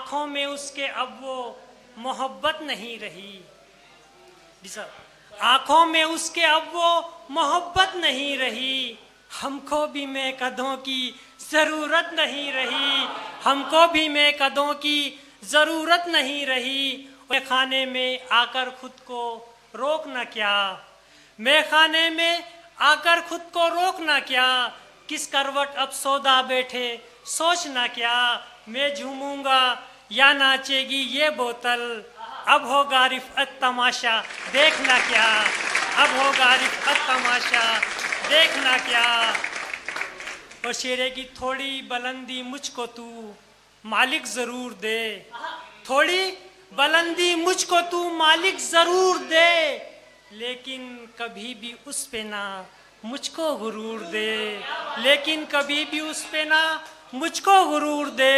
आंखों में उसके अब वो मोहब्बत नहीं रही। आंखों में उसके अब वो मोहब्बत नहीं रही। हमको भी महकदों की जरूरत नहीं रही। हमको भी महकदों की जरूरत नहीं रही। खाने में आकर खुद को रोकना क्या, मैखाने में आकर खुद को रोकना क्या। किस करवट अब सौदा बैठे सोचना क्या। मैं झूमूंगा या नाचेगी ये बोतल, अब होगा रिफ़अत तमाशा देखना क्या। अब होगा रिफ़अत तमाशा देखना क्या। और शेरे की थोड़ी बुलंदी मुझको तू मालिक जरूर दे। थोड़ी बुलंदी मुझको तू मालिक जरूर दे, लेकिन कभी भी उस पे ना मुझको गुरूर दे। लेकिन कभी भी उस पे ना मुझको गुरूर दे।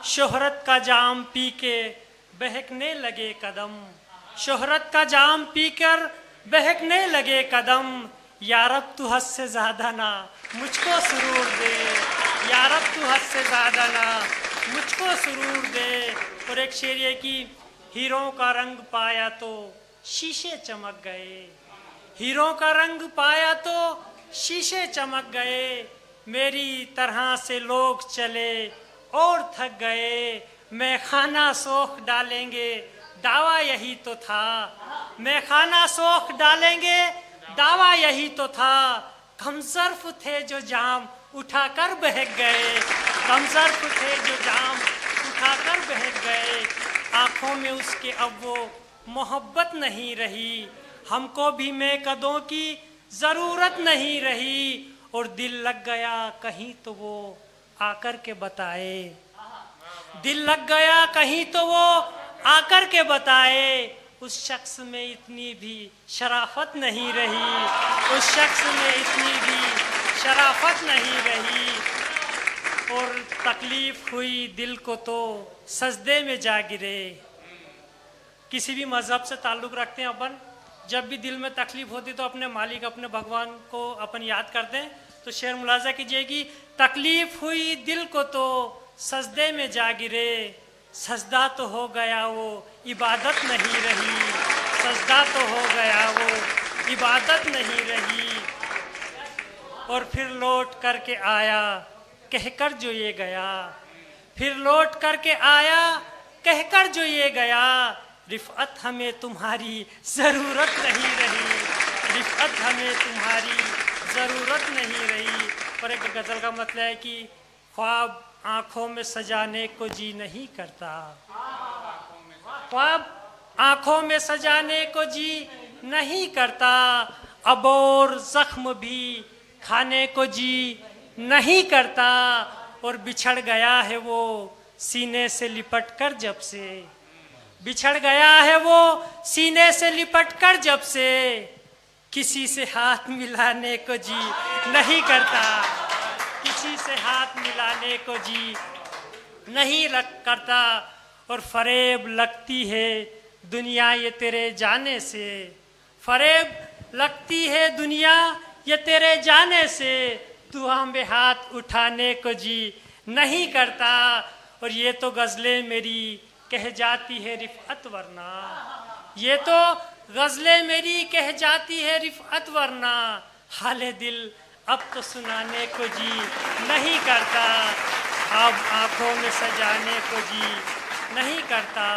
शोहरत का जाम पी के बहकने लगे कदम। शोहरत का जाम पीकर बहकने लगे कदम। यारब तू हद से ज्यादा ना मुझको सुरूर दे। यारब तू हद से ज्यादा ना मुझको सुरूर दे। और एक शेर ये की, हीरों का रंग पाया तो शीशे चमक गए। हीरों का रंग पाया तो शीशे चमक गए। मेरी तरह से लोग चले और थक गए। मैं खाना सोख डालेंगे दावा यही तो था। मैं खाना सोख डालेंगे दावा यही तो था। कमजर्फ थे जो जाम उठाकर बहक गए। कमजर्फ थे जो जाम उठाकर बहक गए। आंखों में उसके अब वो मोहब्बत नहीं रही। हमको भी महकदों की जरूरत नहीं रही। और दिल लग गया कहीं तो वो आकर के बताए। दिल लग गया कहीं तो वो आकर के बताए। उस शख्स में इतनी भी शराफत नहीं रही। उस शख्स में इतनी भी शराफत नहीं रही। और तकलीफ हुई दिल को तो सजदे में जा गिरे। किसी भी मजहब से ताल्लुक़ रखते हैं अपन, जब भी दिल में तकलीफ होती तो अपने मालिक अपने भगवान को अपन याद करते हैं। तो शेर मुलाजा कीजिएगी, तकलीफ हुई दिल को तो सजदे में जा गिरे। सजदा तो हो गया वो इबादत नहीं रही। सजदा तो हो गया वो इबादत नहीं रही। और फिर लौट करके आया कहकर जो ये गया। फिर लौट करके आया कहकर जो ये गया। रिफ़अत हमें तुम्हारी ज़रूरत नहीं रही। रिफ़अत हमें तुम्हारी ज़रूरत नहीं रही। और एक गज़ल का मतलब है कि ख्वाब आँखों में सजाने को जी नहीं करता। ख्वाब आँखों में सजाने को जी नहीं करता। अब और ज़ख्म भी खाने को जी नहीं करता। और बिछड़ गया है वो सीने से लिपट कर जब से। बिछड़ गया है वो सीने से लिपट कर जब से। किसी से हाथ मिलाने को जी नहीं करता। किसी से हाथ मिलाने को जी नहीं करता। और फरेब लगती है दुनिया ये तेरे जाने से। फरेब लगती है दुनिया ये तेरे जाने से। तू हमें हाथ उठाने को जी नहीं करता। और ये तो गज़लें मेरी कह जाती है रिफ़अत वरना। ये तो गज़लें मेरी कह जाती है रिफ़अत वरना। हाले दिल अब तो सुनाने को जी नहीं करता। अब आँखों में सजाने को जी नहीं करता।